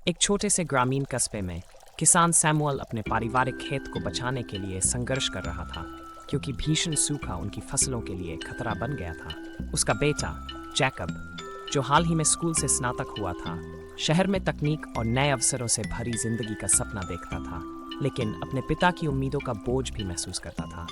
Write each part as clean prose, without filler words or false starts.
एक छोटे से ग्रामीण कस्बे में किसान सैमुअल अपने पारिवारिक खेत को बचाने के लिए संघर्ष कर रहा था, क्योंकि भीषण सूखा उनकी फसलों के लिए खतरा बन गया था। उसका बेटा जैकब, जो हाल ही में स्कूल से स्नातक हुआ था, शहर में तकनीक और नए अवसरों से भरी जिंदगी का सपना देखता था, लेकिन अपने पिता की उम्मीदों का बोझ भी महसूस करता था।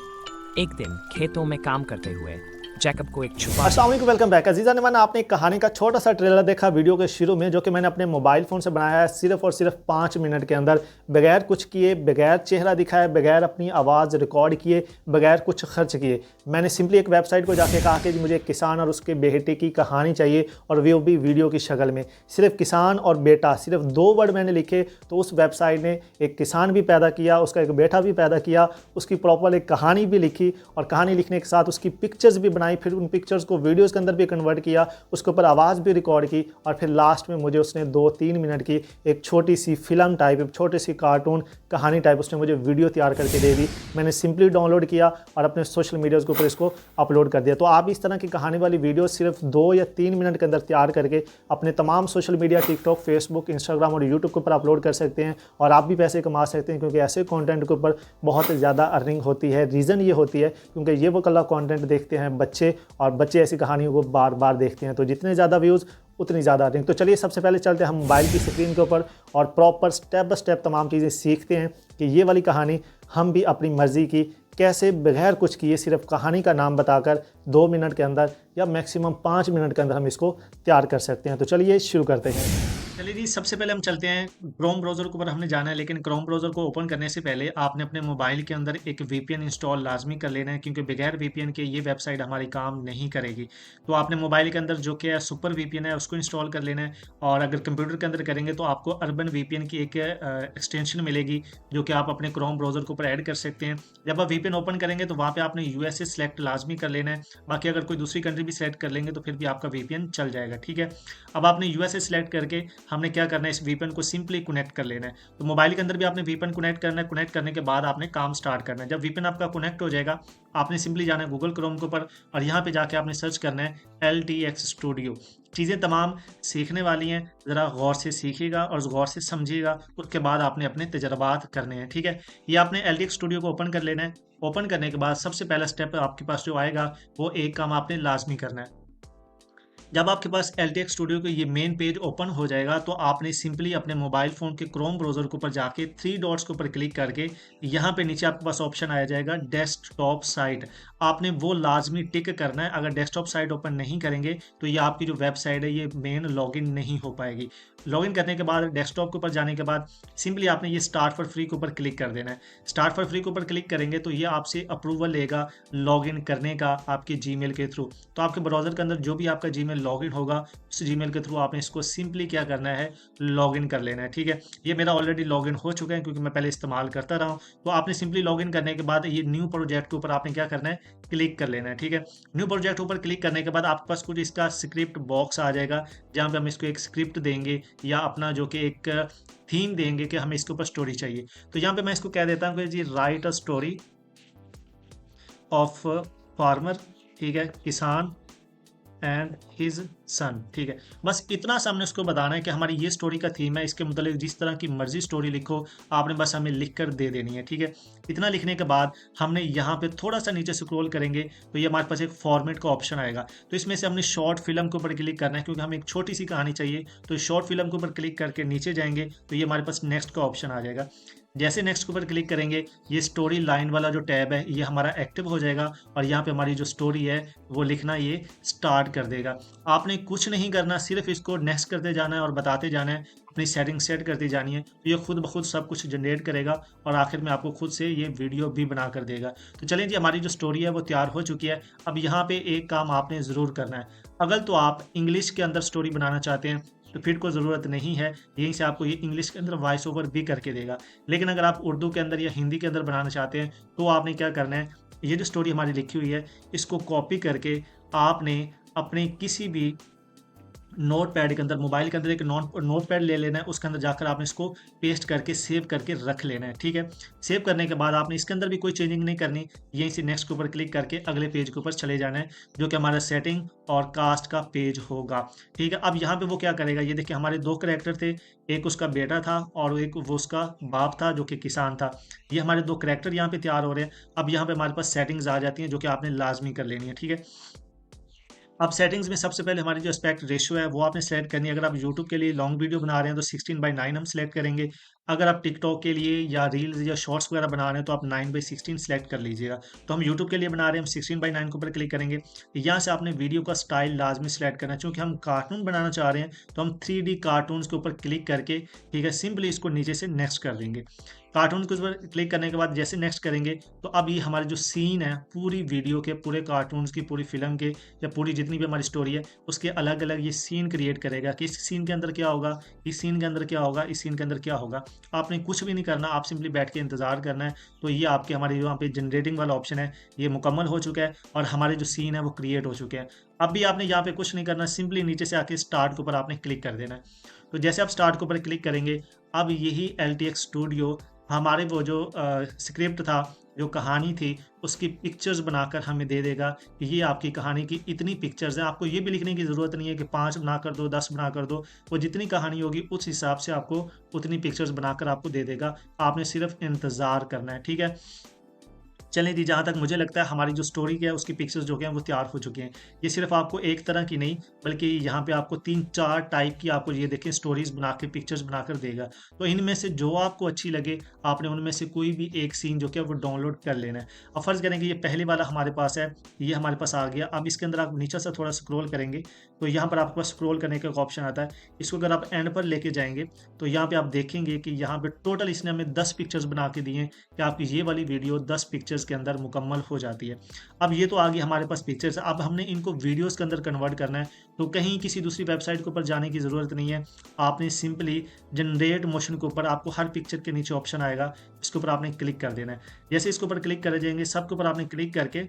एक दिन खेतों में काम करते हुए जैकब को एक छुपा अस्सलाम वालेकुम, वेलकम बैक। अजीज़ा ने आपने एक कहानी का छोटा सा ट्रेलर देखा वीडियो के शुरू में, जो कि मैंने अपने मोबाइल फ़ोन से बनाया है सिर्फ और सिर्फ 5 मिनट के अंदर, बगैर कुछ किए, बगैर चेहरा दिखाए, बगैर अपनी आवाज़ रिकॉर्ड किए, बगैर कुछ खर्च किए। मैंने सिंपली एक वेबसाइट को जाके कहा कि मुझे एक किसान और उसके बेटे की कहानी चाहिए, और वो भी वीडियो की शक्ल में। सिर्फ किसान और बेटा, सिर्फ 2 वर्ड मैंने लिखे तो उस वेबसाइट ने एक किसान भी पैदा किया, उसका एक बेटा भी पैदा किया, उसकी प्रॉपर एक कहानी भी लिखी, और कहानी लिखने के साथ उसकी पिक्चर्स भी बनाई, फिर उन पिक्चर्स को वीडियोस के अंदर भी कन्वर्ट किया, उसके ऊपर आवाज़ भी रिकॉर्ड की, और फिर लास्ट में मुझे उसने 2-3 मिनट की एक छोटी सी फिल्म टाइप, एक छोटी सी कार्टून कहानी टाइप उसने मुझे वीडियो तैयार करके दे दी। मैंने सिंपली डाउनलोड किया और अपने सोशल मीडियाज़ के ऊपर इसको अपलोड कर दिया। तो आप इस तरह की कहानी वाली वीडियो सिर्फ 2 या 3 मिनट के अंदर तैयार करके अपने तमाम social media, TikTok, Facebook, Instagram और यूट्यूब के ऊपर अपलोड कर सकते हैं, और आप भी पैसे कमा सकते हैं, क्योंकि ऐसे कंटेंट के ऊपर बहुत ज़्यादा अर्निंग होती है। रीज़न ये होती है क्योंकि ये वो कला कंटेंट देखते हैं बच्चे, और बच्चे ऐसी कहानियों को बार बार देखते हैं, तो जितने ज़्यादा व्यूज़ उतनी ज़्यादा अर्निंग। तो चलिए सबसे पहले चलते हैं हम मोबाइल की स्क्रीन के ऊपर और प्रॉपर स्टेप बाय स्टेप तमाम चीज़ें सीखते हैं कि ये वाली कहानी हम भी अपनी मर्ज़ी की कैसे बगैर कुछ किए, सिर्फ कहानी का नाम बताकर 2 मिनट के अंदर या मैक्सिमम 5 मिनट के अंदर हम इसको तैयार कर सकते हैं। तो चलिए शुरू करते हैं। चलिए जी, सबसे पहले हम चलते हैं क्रोम ब्राउज़र के ऊपर हमने जाना है, लेकिन क्रोम ब्राउज़र को ओपन करने से पहले आपने अपने मोबाइल के अंदर एक वीपीएन इंस्टॉल लाज़मी कर लेना है, क्योंकि बगैर वीपीएन के ये वेबसाइट हमारी काम नहीं करेगी। तो आपने मोबाइल के अंदर जो कि है सुपर वीपीएन है उसको इंस्टॉल कर लेना है, और अगर कंप्यूटर के अंदर करेंगे तो आपको अर्बन वीपीएन की एक एक्सटेंशन मिलेगी, जो कि आप अपने क्रोम ब्राउज़र के ऊपर ऐड कर सकते हैं। जब आप वीपीएन ओपन करेंगे तो वहाँ पे आपने यूएसए सेलेक्ट लाज़मी कर लेना है, बाकी अगर कोई दूसरी कंट्री भी सेलेक्ट कर लेंगे तो फिर भी आपका वीपीएन चल जाएगा, ठीक है। अब आपने यूएसए सेलेक्ट करके हमने क्या करना है, इस वीपीएन को सिंपली कनेक्ट कर लेना है। तो मोबाइल के अंदर भी आपने वीपीएन कनेक्ट करना है, कनेक्ट करने के बाद आपने काम स्टार्ट करना है। जब वीपीएन आपका कनेक्ट हो जाएगा, आपने सिंपली जाना है गूगल क्रोम के ऊपर, और यहाँ पे जाके आपने सर्च करना है LTX स्टूडियो। चीज़ें तमाम सीखने वाली हैं, ज़रा गौर से सीखिएगा और गौर से समझिएगा, उसके बाद आपने अपने तजर्बात करने हैं, ठीक है। ये आपने LTX स्टूडियो को ओपन कर लेना है। ओपन करने के बाद सबसे पहला स्टेप आपके पास जो आएगा, वो एक काम आपने लाजमी करना है। जब आपके पास LTX स्टूडियो का ये मेन पेज ओपन हो जाएगा, तो आपने सिंपली अपने मोबाइल फ़ोन के क्रोम ब्राउज़र के ऊपर जाके 3 डॉट्स के ऊपर क्लिक करके यहाँ पे नीचे आपके पास ऑप्शन आ जाएगा डेस्कटॉप साइट। आपने वो लाजमी टिक करना है। अगर डेस्कटॉप साइट ओपन नहीं करेंगे तो ये आपकी जो वेबसाइट है ये मेन लॉगिन नहीं हो पाएगी। लॉगिन करने के बाद डेस्कटॉप के ऊपर जाने के बाद सिंपली आपने ये स्टार्ट फॉर फ्री के ऊपर क्लिक कर देना है। स्टार्ट फॉर फ्री के ऊपर क्लिक करेंगे तो ये आपसे अप्रूवल लेगा लॉगिन करने का आपके जीमेल के थ्रू। तो आपके ब्राउज़र के अंदर जो भी आपका जीमेल लॉगिन होगा, उस जीमेल के थ्रू आपने इसको सिंपली क्या करना है, लॉगिन कर लेना है, ठीक है। ये मेरा ऑलरेडी लॉगिन हो चुका है, क्योंकि मैं पहले इस्तेमाल करता रहा हूँ। तो आपने सिंपली लॉगिन करने के बाद ये न्यू प्रोजेक्ट के ऊपर आपने क्या करना है, क्लिक कर लेना है, ठीक है। न्यू प्रोजेक्ट ऊपर क्लिक करने के बाद आपके पास कुछ इसका स्क्रिप्ट बॉक्स आ जाएगा, जहाँ पे हम इसको एक स्क्रिप्ट देंगे या अपना जो कि एक थीम देंगे कि हमें इसके ऊपर स्टोरी चाहिए। तो यहाँ पे मैं इसको कह देता हूँ कि जी write a story of farmer, ठीक है, किसान एंड हिज सन, ठीक है। बस इतना सा हमने उसको बताना है कि हमारी ये स्टोरी का थीम है, इसके मतलब जिस तरह की मर्जी स्टोरी लिखो, आपने बस हमें लिख कर दे देनी है, ठीक है। इतना लिखने के बाद हमने यहाँ पे थोड़ा सा नीचे स्क्रॉल करेंगे तो ये हमारे पास एक फॉर्मेट का ऑप्शन आएगा। तो इसमें से हमने शॉर्ट फिल्म के ऊपर क्लिक करना है, क्योंकि हमें एक छोटी सी कहानी चाहिए। तो शॉर्ट फिल्म के ऊपर क्लिक करके नीचे जाएंगे तो ये हमारे पास नेक्स्ट का ऑप्शन आ जाएगा। जैसे नेक्स्ट के ऊपर क्लिक करेंगे, ये स्टोरी लाइन वाला जो टैब है ये हमारा एक्टिव हो जाएगा, और यहाँ पे हमारी जो स्टोरी है वो लिखना ये स्टार्ट कर देगा। आपने कुछ नहीं करना, सिर्फ इसको नेक्स्ट करते जाना है और बताते जाना है, अपनी सेटिंग सेट करती जानी है। तो ये खुद ब खुद सब कुछ जनरेट करेगा, और आखिर में आपको खुद से ये वीडियो भी बना कर देगा। तो चलिए जी, हमारी जो स्टोरी है वो तैयार हो चुकी है। अब यहाँ पे एक काम आपने ज़रूर करना है। अगर तो आप इंग्लिश के अंदर स्टोरी बनाना चाहते हैं तो फिर कोई ज़रूरत नहीं है, यहीं से आपको ये इंग्लिश के अंदर वॉइस ओवर भी करके देगा। लेकिन अगर आप उर्दू के अंदर या हिंदी के अंदर बनाना चाहते हैं तो आपने क्या करना है, ये जो स्टोरी हमारी लिखी हुई है इसको कॉपी करके आपने अपने किसी भी नोट पैड के अंदर, मोबाइल के अंदर एक नोट पैड ले लेना है, उसके अंदर जाकर आपने इसको पेस्ट करके सेव करके रख लेना है। ठीक है, सेव करने के बाद आपने इसके अंदर भी कोई चेंजिंग नहीं करनी, यहीं से नेक्स्ट के ऊपर क्लिक करके अगले पेज के ऊपर चले जाना है, जो कि हमारा सेटिंग और कास्ट का पेज होगा। ठीक है, अब यहाँ पे वो क्या करेगा, ये देखिए हमारे दो करैक्टर थे, एक उसका बेटा था और एक वो उसका बाप था जो कि किसान था। ये हमारे दो करैक्टर यहाँ पे तैयार हो रहे हैं। अब यहाँ पे हमारे पास सेटिंग्स आ जाती हैं जो कि आपने लाजमी कर लेनी है। ठीक है, अब सेटिंग्स में सबसे पहले हमारी जो एस्पेक्ट रेशियो है वो आपने सेलेक्ट करनी है। अगर आप यूट्यूब के लिए लॉन्ग वीडियो बना रहे हैं तो 16:9 हम सेलेक्ट करेंगे। अगर आप टिकटॉक के लिए या रील्स या शॉर्ट्स वगैरह बना रहे हैं तो आप 9:16 सेलेक्ट कर लीजिएगा। तो हम यूट्यूब के लिए बना रहे हैं, हम 16:9 के ऊपर क्लिक करेंगे। यहाँ से आपने वीडियो का स्टाइल लाजमी सेलेक्ट करना है, क्योंकि हम कार्टून बनाना चाह रहे हैं तो हम 3D कार्टून्स के ऊपर क्लिक करके, ठीक है, सिंपली इसको नीचे से नेक्स्ट कर देंगे। कार्टून के ऊपर क्लिक करने के बाद जैसे नेक्स्ट करेंगे तो अब ये हमारे जो सीन है पूरी वीडियो के, पूरे कार्टून्स की, पूरी फिल्म के या पूरी जितनी भी हमारी स्टोरी है उसके अलग अलग ये सीन क्रिएट करेगा कि इस सीन के अंदर क्या होगा, इस सीन के अंदर क्या होगा, इस सीन के अंदर क्या होगा। आपने कुछ भी नहीं करना, आप सिंपली बैठ के इंतजार करना है। तो ये आपके हमारे यहाँ पे जनरेटिंग वाला ऑप्शन है ये मुकम्मल हो चुका है और हमारे जो सीन है वो क्रिएट हो चुके हैं। अब भी आपने यहाँ पे कुछ नहीं करना, सिंपली नीचे से आके स्टार्ट के ऊपर आपने क्लिक कर देना है। तो जैसे आप स्टार्ट के ऊपर क्लिक करेंगे अब यही LTX स्टूडियो हमारे वो जो स्क्रिप्ट था, जो कहानी थी, उसकी पिक्चर्स बनाकर हमें दे देगा कि ये आपकी कहानी की इतनी पिक्चर्स हैं। आपको ये भी लिखने की ज़रूरत नहीं है कि 5 बना कर दो, 10 बना कर दो। वो जितनी कहानी होगी उस हिसाब से आपको उतनी पिक्चर्स बनाकर आपको दे देगा। आपने सिर्फ इंतज़ार करना है। ठीक है, चलें जी, जहाँ तक मुझे लगता है हमारी जो स्टोरी है उसकी पिक्चर्स जो हैं वो तैयार हो चुकी हैं। ये सिर्फ आपको एक तरह की नहीं बल्कि यहाँ पे आपको 3-4 टाइप की आपको ये देखें स्टोरीज बना के, पिक्चर्स बनाकर देगा। तो इनमें से जो आपको अच्छी लगे आपने उनमें से कोई भी एक सीन जो कि वो डाउनलोड कर लेना है। अब फर्ज़ करें कि ये पहले वाला हमारे पास है, ये हमारे पास आ गया। अब इसके अंदर आप नीचे से थोड़ा स्क्रॉल करेंगे तो यहाँ पर आपके पास स्क्रॉल करने का एक ऑप्शन आता है। इसको अगर आप एंड पर लेके जाएंगे तो यहाँ पे आप देखेंगे कि यहाँ पे टोटल इसने हमें 10 पिक्चर्स बना के दिए हैं कि आपकी ये वाली वीडियो 10 पिक्चर्स के अंदर मुकम्मल हो जाती है। अब ये तो आ गई हमारे पास पिक्चर्स, अब हमने इनको वीडियोस के अंदर कन्वर्ट करना है। तो कहीं किसी दूसरी वेबसाइट के ऊपर जाने की ज़रूरत नहीं है। आपने सिंपली जनरेट मोशन के ऊपर आपको हर पिक्चर के नीचे ऑप्शन आएगा, इसके ऊपर आपने क्लिक कर देना है। जैसे इसके ऊपर क्लिक कर जाएंगे सबके ऊपर आपने क्लिक करके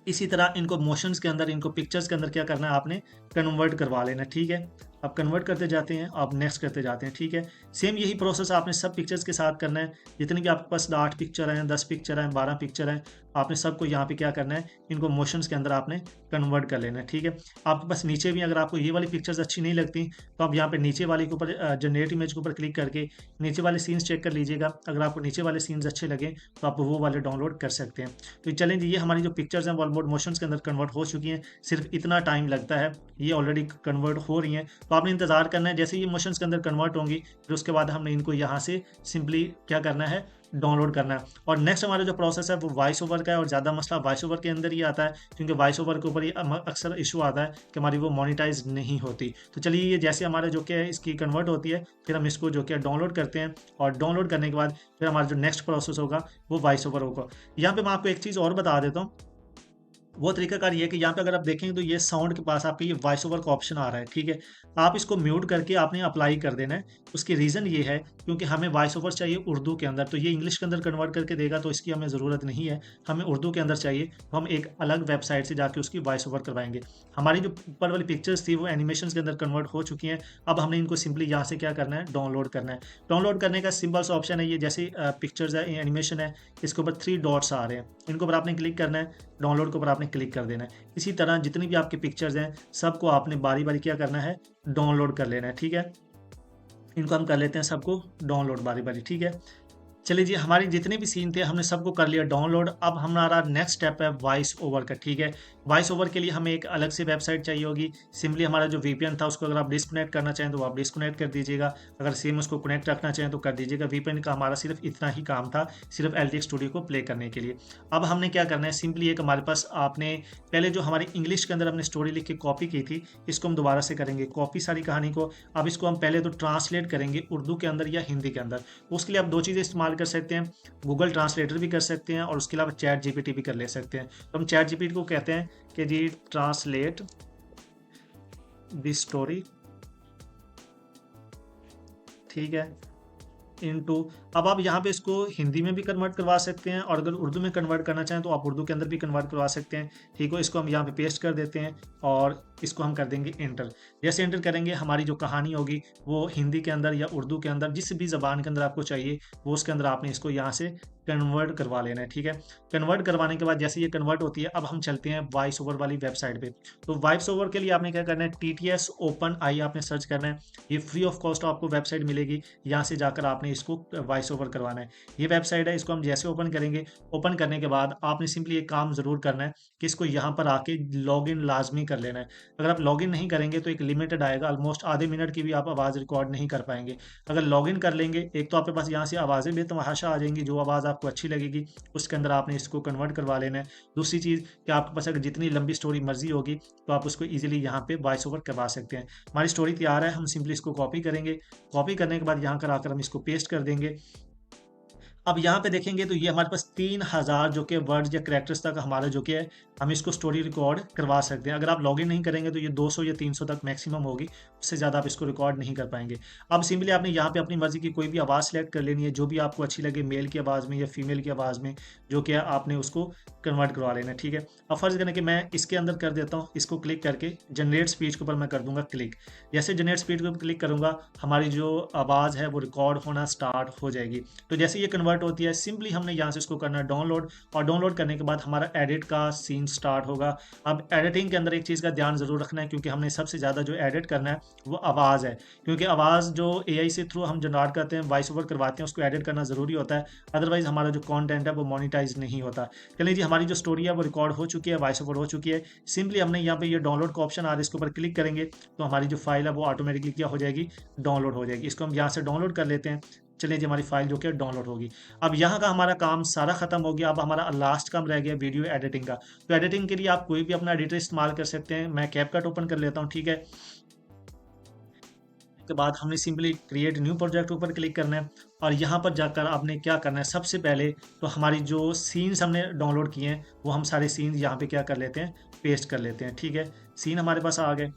इसी तरह इनको मोशंस के अंदर, इनको पिक्चर्स के अंदर क्या करना है, आपने कन्वर्ट करवा लेना। ठीक है, आप कन्वर्ट करते जाते हैं, आप नेक्स्ट करते जाते हैं। ठीक है, सेम यही प्रोसेस आपने सब पिक्चर्स के साथ करना है। जितने भी आपके पास 8 पिक्चर हैं, 10 पिक्चर हैं, 12 पिक्चर हैं, आपने सबको यहाँ पे क्या करना है, इनको मोशंस के अंदर आपने कन्वर्ट कर लेना है। ठीक है, आपके पास नीचे भी अगर आपको ये वाली पिक्चर्स अच्छी नहीं लगती तो आप यहाँ पे नीचे वाले के ऊपर जनरेट इमेज के ऊपर क्लिक करके नीचे वाले सीन्स चेक कर लीजिएगा। अगर आपको नीचे वाले सीन्स अच्छे लगे तो आप वो वाले डाउनलोड कर सकते हैं। तो चलें जी, ये हमारी जो पिक्चर्स हैं वो ऑलमोस्ट मोशंस के अंदर कन्वर्ट हो चुकी हैं। सिर्फ इतना टाइम लगता है, ये ऑलरेडी कन्वर्ट हो रही हैं। तो आपने इंतजार करना है, जैसे ये मोशंस के अंदर कन्वर्ट होंगी फिर उसके बाद हमने इनको यहाँ से सिंपली क्या करना है, डाउनलोड करना है। और नेक्स्ट हमारा जो प्रोसेस है वो वॉइस ओवर का है, और ज़्यादा मसला वॉइस ओवर के अंदर ही आता है क्योंकि वॉइस ओवर के ऊपर ये अक्सर इशू आता है कि हमारी वो मोनेटाइज नहीं होती। तो चलिए, ये जैसे हमारे जो कि इसकी कन्वर्ट होती है फिर हम इसको जो कि डाउनलोड करते हैं, और डाउनलोड करने के बाद फिर हमारा जो नेक्स्ट प्रोसेस होगा वो वॉइस ओवर होगा। यहाँ पे मैं आपको एक चीज़ और बता देता हूँ। वो तरीकाकार ये है कि यहाँ पे अगर आप देखेंगे तो ये साउंड के पास आपके ये वॉइस ओवर का ऑप्शन आ रहा है। ठीक है, आप इसको म्यूट करके आपने अप्लाई कर देना है। उसकी रीज़न ये है क्योंकि हमें वॉइस ओवर चाहिए उर्दू के अंदर, तो ये इंग्लिश के अंदर कन्वर्ट करके देगा तो इसकी हमें ज़रूरत नहीं है। हमें उर्दू के अंदर चाहिए तो हम एक अलग वेबसाइट से जाके उसकी वॉइस ओवर करवाएंगे। हमारी जो ऊपर वाली पिक्चर्स थी वो एनिमेशन के अंदर कन्वर्ट हो चुकी हैं। अब हमने इनको सिंपली यहाँ से क्या करना है, डाउनलोड करना है। डाउनलोड करने का सिंपल सा ऑप्शन है, ये जैसे पिक्चर्स है, एनिमेशन है, इसके ऊपर 3 डॉट्स आ रहे हैं, इनको ऊपर आपने क्लिक करना है, डाउनलोड के ऊपर आपने क्लिक कर देना है। इसी तरह जितनी भी आपकी पिक्चर्स हैं सबको आपने बारी बारी क्या करना है, डाउनलोड कर लेना है। ठीक है, इनको हम कर लेते हैं सबको डाउनलोड बारी बारी। ठीक है, चलिए जी, हमारे जितने भी सीन थे हमने सबको कर लिया डाउनलोड। अब हमारा नेक्स्ट स्टेप है वॉइस ओवर का। ठीक है, वॉइस ओवर के लिए हमें एक अलग से वेबसाइट चाहिए होगी। सिंपली हमारा जो VPN था उसको अगर आप डिस्कनेक्ट करना चाहें तो आप डिस्कनेक्ट कर दीजिएगा, अगर सेम उसको कनेक्ट रखना चाहें तो कर दीजिएगा। VPN का हमारा सिर्फ इतना ही काम था, सिर्फ LTX स्टूडियो को प्ले करने के लिए। अब हमने क्या करना है, सिंपली एक हमारे पास आपने पहले जो हमारी इंग्लिश के अंदर हमने स्टोरी लिख के कॉपी की थी इसको हम दोबारा से करेंगे कॉपी सारी कहानी को। अब इसको हम पहले तो ट्रांसलेट करेंगे उर्दू के अंदर या हिंदी के अंदर। उसके लिए आप 2 चीज़ें इस्तेमाल कर सकते हैं, गूगल ट्रांसलेटर भी कर सकते हैं और उसके अलावा चैट GPT भी कर ले सकते हैं। तो हम चैट GPT को कहते हैं कि जी ट्रांसलेट दिस स्टोरी, ठीक है, इनटू। अब आप यहाँ पे इसको हिंदी में भी कन्वर्ट करवा सकते हैं और अगर उर्दू में कन्वर्ट करना चाहें तो आप उर्दू के अंदर भी कन्वर्ट करवा सकते हैं। ठीक है, इसको हम यहाँ पे पेस्ट कर देते हैं और इसको हम कर देंगे एंटर। जैसे एंटर करेंगे हमारी जो कहानी होगी वो हिंदी के अंदर या उर्दू के अंदर जिस भी ज़बान के अंदर आपको चाहिए वो उसके अंदर आपने इसको यहाँ से कन्वर्ट करवा लेना है, ठीक है। कन्वर्ट करवाने के बाद जैसे ये कन्वर्ट होती है, अब हम चलते हैं वॉइस ओवर वाली वेबसाइट पे। तो वॉइस ओवर के लिए आपने क्या करना है, TTS ओपन आई आपने सर्च करना है। ये फ्री ऑफ कॉस्ट आपको वेबसाइट मिलेगी, यहाँ से जाकर आपने इसको वॉइस ओवर करवाना है। ये वेबसाइट है, इसको हम जैसे ओपन करेंगे, ओपन करने के बाद आपने सिंपली एक काम ज़रूर करना है कि इसको यहाँ पर आके लॉग इन लाजमी कर लेना है। अगर आप लॉग इन नहीं करेंगे तो एक लिमिटेड आएगा, ऑलमोस्ट आधे मिनट की भी आप आवाज़ रिकॉर्ड नहीं कर पाएंगे। अगर लॉग इन कर लेंगे, एक तो आपके पास यहाँ से आवाज़ें बेतहाशा आ जाएंगी, जो आवाज़ आपको अच्छी लगेगी उसके अंदर आपने इसको कन्वर्ट करवा लेना है। दूसरी चीज़ कि आपके पास अगर जितनी लंबी स्टोरी मर्जी होगी तो आप उसको इजीली यहाँ पे वॉइस ओवर करवा सकते हैं। हमारी स्टोरी तैयार है, हम सिंपली इसको कॉपी करेंगे। कॉपी करने के बाद यहाँ कर आकर हम इसको पेस्ट कर देंगे। अब यहाँ पे देखेंगे तो ये हमारे पास 3000 जो कि वर्ड्स या कैरेक्टर्स तक हमारा जो कि है हम इसको स्टोरी रिकॉर्ड करवा सकते हैं। अगर आप लॉगिन नहीं करेंगे तो ये 200 या 300 तक मैक्सिमम होगी, उससे ज़्यादा आप इसको रिकॉर्ड नहीं कर पाएंगे। अब सिंपली आपने यहाँ पे अपनी मर्जी की कोई भी आवाज़ सेलेक्ट कर लेनी है, जो भी आपको अच्छी लगे, मेल की आवाज़ में या फीमेल की आवाज़ में, जो कि आपने उसको कन्वर्ट करवा लेना है, ठीक है। अब फर्ज करें कि मैं इसके अंदर कर देता हूँ, इसको क्लिक करके जनरेट स्पीच के ऊपर मैं कर दूंगा क्लिक। जैसे जनरेट स्पीच के ऊपर क्लिक करूँगा हमारी जो आवाज़ है वो रिकॉर्ड होना स्टार्ट हो जाएगी। तो जैसे ये कन्वर्ट होती है सिंपली हमने यहाँ से इसको करना है डाउनलोड, और डाउनलोड करने के बाद हमारा एडिट का सीन स्टार्ट होगा। अब एडिटिंग के अंदर एक चीज़ का ध्यान ज़रूर रखना है, क्योंकि हमने सबसे ज़्यादा जो एडिट करना है वो आवाज़ है, क्योंकि आवाज़ जो AI से थ्रू हम जनरेट करते हैं, वॉइस ओवर करवाते हैं, उसको एडिट करना ज़रूरी होता है, अदरवाइज़ हमारा जो कंटेंट है वो मोनिटाइज नहीं होता। चलिए जी, हमारी जो स्टोरी है वो रिकॉर्ड हो चुकी है, वॉइस ओवर हो चुकी है। सिंपली हमने यहाँ पे ये डाउनलोड का ऑप्शन आ रहा है, इसके ऊपर क्लिक करेंगे तो हमारी जो फाइल है वो ऑटोमेटिकली क्या हो जाएगी, डाउनलोड हो जाएगी। इसको हम यहाँ से डाउनलोड कर लेते हैं। चलिए जी, हमारी फाइल जो कि डाउनलोड होगी। अब यहाँ का हमारा काम सारा खत्म हो गया। अब हमारा लास्ट काम रह गया वीडियो एडिटिंग का। तो एडिटिंग के लिए आप कोई भी अपना एडिटर इस्तेमाल कर सकते हैं। मैं कैपकट ओपन कर लेता हूँ, ठीक है। के बाद हमने सिंपली क्रिएट न्यू प्रोजेक्ट ऊपर क्लिक करना है, और यहाँ पर जाकर आपने क्या करना है, सबसे पहले तो हमारी जो सीन्स हमने डाउनलोड किए हैं वो हम सारे सीन्स यहाँ पे क्या कर लेते हैं, पेस्ट कर लेते हैं, ठीक है। सीन हमारे पास आ गए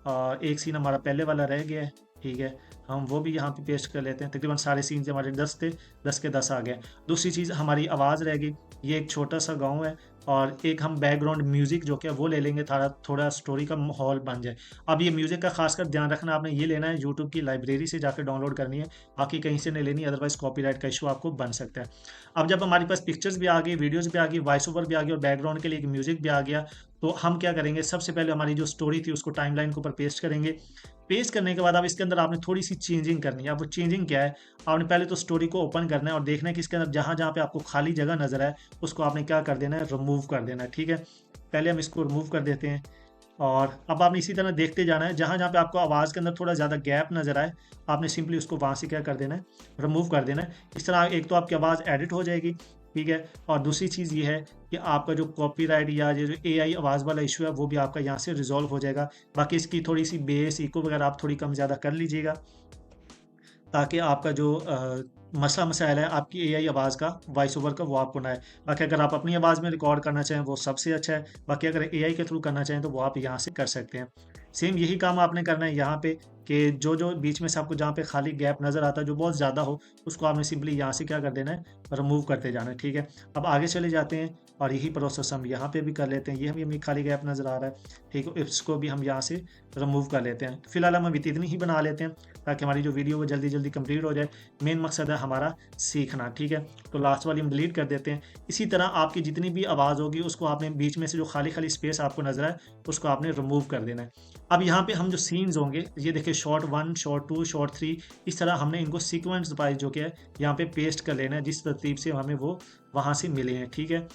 और एक सीन हमारा पहले वाला रह गया है, ठीक है, हम वो भी यहाँ पे पेस्ट कर लेते हैं। तकरीबन सारे सीन्स हमारे 10 थे, 10 के 10 आ गए। दूसरी चीज़ हमारी आवाज़ रह गई। ये एक छोटा सा गांव है, और एक हम बैकग्राउंड म्यूज़िक जो कि वो ले लेंगे, थोड़ा स्टोरी का माहौल बन जाए। अब ये म्यूज़िक का खासकर ध्यान रखना, आपने ये लेना है यूट्यूब की लाइब्रेरी से जाकर डाउनलोड करनी है, बाकी कहीं से नहीं लेनी, अदरवाइज कॉपीराइट का इशू आपको बन सकता है। अब जब हमारे पास पिक्चर्स भी आ गई, वीडियोज़ भी आ गई, वॉइस ओवर भी आ गई और बैकग्राउंड के लिए एक म्यूज़िक भी आ गया, तो हम क्या करेंगे, सबसे पहले हमारी जो स्टोरी थी उसको टाइमलाइन के ऊपर पेस्ट करेंगे। पेस्ट करने के बाद अब इसके अंदर आपने थोड़ी सी चेंजिंग करनी है। अब वो चेंजिंग क्या है, आपने पहले तो स्टोरी को ओपन करना है और देखना है कि इसके अंदर जहाँ जहाँ पे आपको खाली जगह नजर आए उसको आपने क्या कर देना है, रिमूव कर देना है, ठीक है। पहले हम इसको रिमूव कर देते हैं, और अब आपने इसी तरह देखते जाना है, जहाँ जहाँ पे आपको आवाज़ के अंदर थोड़ा ज़्यादा गैप नज़र आए आपने सिंपली उसको वहाँ से क्या कर देना है, रिमूव कर देना है। इस तरह एक तो आपकी आवाज़ एडिट हो जाएगी, ठीक है, और दूसरी चीज़ ये है कि आपका जो कॉपीराइट या जो AI आवाज़ वाला इशू है वो भी आपका यहाँ से रिजॉल्व हो जाएगा। बाकी इसकी थोड़ी सी बेस इको वगैरह आप थोड़ी कम ज़्यादा कर लीजिएगा, ताकि आपका जो मसला मसाइल है आपकी AI आवाज़ का, वॉइस ओवर का, वो आपको ना आए। बाकी अगर आप अपनी आवाज़ में रिकॉर्ड करना चाहें वो सबसे अच्छा है, बाकी अगर AI के थ्रू करना चाहें तो वो आप यहाँ से कर सकते हैं। सेम यही काम आपने करना है यहाँ पे, कि जो जो बीच में से आपको जहाँ पे खाली गैप नज़र आता है जो बहुत ज़्यादा हो, उसको आपने सिंपली यहाँ से क्या कर देना है, रिमूव करते जाना है, ठीक है। अब आगे चले जाते हैं और यही प्रोसेस हम यहाँ पे भी कर लेते हैं। ये हमें खाली गैप नज़र आ रहा है, ठीक है, इसको भी हम यहाँ से रिमूव कर लेते हैं। फिलहाल हम अभी इतनी ही बना लेते हैं ताकि हमारी जो वीडियो वो जल्दी जल्दी कंप्लीट हो जाए। मेन मकसद है हमारा सीखना, ठीक है। तो लास्ट वाली हम डिलीट कर देते हैं। इसी तरह आपकी जितनी भी आवाज़ होगी उसको आपने बीच में से जो खाली खाली स्पेस आपको नजर आए उसको आपने रिमूव कर देना है। अब यहाँ पे हम जो सीन्स होंगे, ये देखिए शॉर्ट 1, शॉर्ट 2, शॉर्ट 3, इस तरह हमने इनको सीक्वेंस वाइज जो कि है यहाँ पे पेस्ट कर लेना है, जिस तरतीब से हमें वो वहाँ से मिले हैं, ठीक है।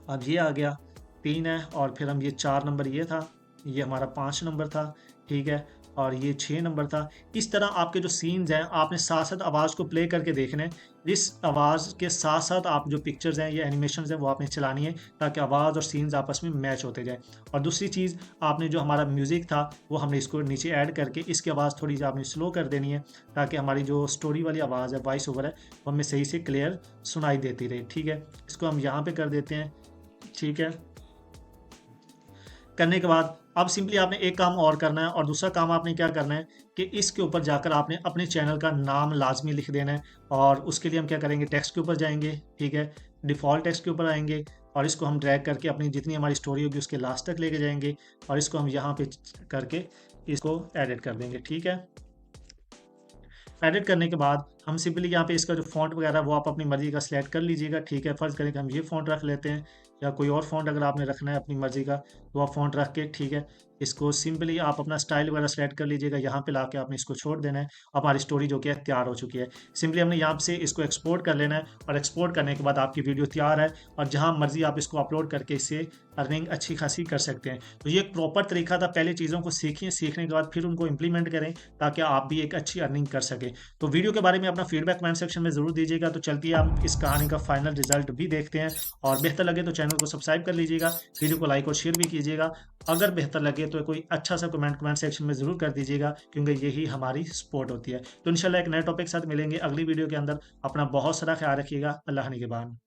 अब ये आ गया 3 है, और फिर हम ये 4 नंबर ये था, ये हमारा 5 नंबर था, ठीक है, और ये 6 नंबर था। इस तरह आपके जो सीन्स हैं आपने साथ साथ आवाज़ को प्ले करके देखना है। इस आवाज़ के साथ साथ आप जो पिक्चर्स हैं या एनिमेशंस हैं वो आपने चलानी है, ताकि आवाज़ और सीन्स आपस में मैच होते जाए। और दूसरी चीज़, आपने जो हमारा म्यूज़िक था वो हमने इसको नीचे ऐड करके इसकी आवाज़ थोड़ी सी आपने स्लो कर देनी है, ताकि हमारी जो स्टोरी वाली आवाज़ है, वॉइस ओवर है, वो हमें सही से क्लियर सुनाई देती रहे, ठीक है। इसको हम यहाँ पर कर देते हैं, ठीक है। करने के बाद अब सिंपली आपने एक काम और करना है, और दूसरा काम आपने क्या करना है कि इसके ऊपर जाकर आपने अपने चैनल का नाम लाजमी लिख देना है। और उसके लिए हम क्या करेंगे, टेक्स्ट के ऊपर जाएंगे, ठीक है, डिफ़ॉल्ट टेक्स्ट के ऊपर आएंगे, और इसको हम ड्रैग करके अपनी जितनी हमारी स्टोरी होगी उसके लास्ट तक लेके जाएंगे और इसको हम यहाँ पे करके इसको एडिट कर देंगे। ठीक है, एडिट करने के बाद हम सिंपली यहाँ पे इसका जो फॉन्ट वगैरह वो आप अपनी मर्जी का सिलेक्ट कर लीजिएगा। ठीक है, फ़र्ज़ करें कि हम ये फ़ॉन्ट रख लेते हैं या कोई और फ़ॉन्ट अगर आपने रखना है अपनी मर्जी का तो आप फ़ॉन्ट रख के, ठीक है, इसको सिंपली आप अपना स्टाइल वगैरह सेलेक्ट कर लीजिएगा। यहाँ पे लाके आपने इसको छोड़ देना है। हमारी स्टोरी जो कि है तैयार हो चुकी है। सिंपली हमने यहाँ से इसको एक्सपोर्ट कर लेना है और एक्सपोर्ट करने के बाद आपकी वीडियो तैयार है और जहाँ मर्जी आप इसको अपलोड करके इससे अर्निंग अच्छी खासी कर सकते हैं। तो ये एक प्रॉपर तरीका था, पहले चीज़ों को सीखिए, सीखने के बाद फिर उनको इम्प्लीमेंट करें ताकि आप भी एक अच्छी अर्निंग कर सकें। तो वीडियो के बारे में अपना फीडबैक कमेंट सेक्शन में ज़रूर दीजिएगा। तो चलती है हम इस कहानी का फाइनल रिजल्ट भी देखते हैं और बेहतर लगे तो चैनल को सब्सक्राइब कर लीजिएगा, वीडियो को लाइक और शेयर भी कीजिएगा। अगर बेहतर लगे तो कोई अच्छा सा कमेंट सेक्शन में ज़रूर कर दीजिएगा क्योंकि यही हमारी सपोर्ट होती है। तो इंशाल्लाह एक नए टॉपिक के साथ मिलेंगे अगली वीडियो के अंदर। अपना बहुत सारा ख्याल रखिएगा। अल्लाह निगहबान।